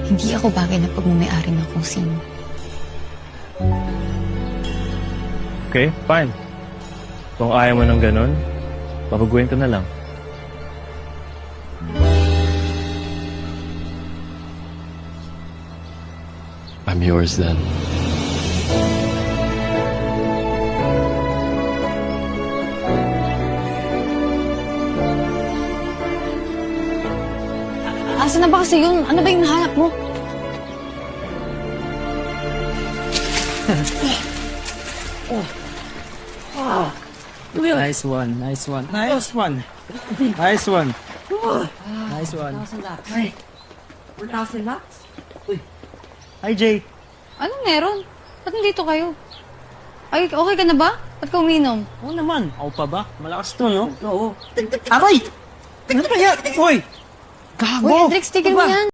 Hindi ako bagay na pagmamayari ng kung sino. Okay, fine. Kung ayaw mo ng ganun, babaguhin ko na lang. I'm yours then. Asa na ba kasi yun? Ano ba yung nahanap mo? Nice one, nice one. Nice one. Nice one. Nice one. Ay, wala sila. Hi, Jay. Anong meron? Ba't nandito kayo? Ay, okay ka na ba? Ba't ka uminom? Oo naman. Ako pa ba? Malakas to, no? Oo. Aray! Ano ba yan? Uy! Gago! Uy, Hendrix, tigil mo yan.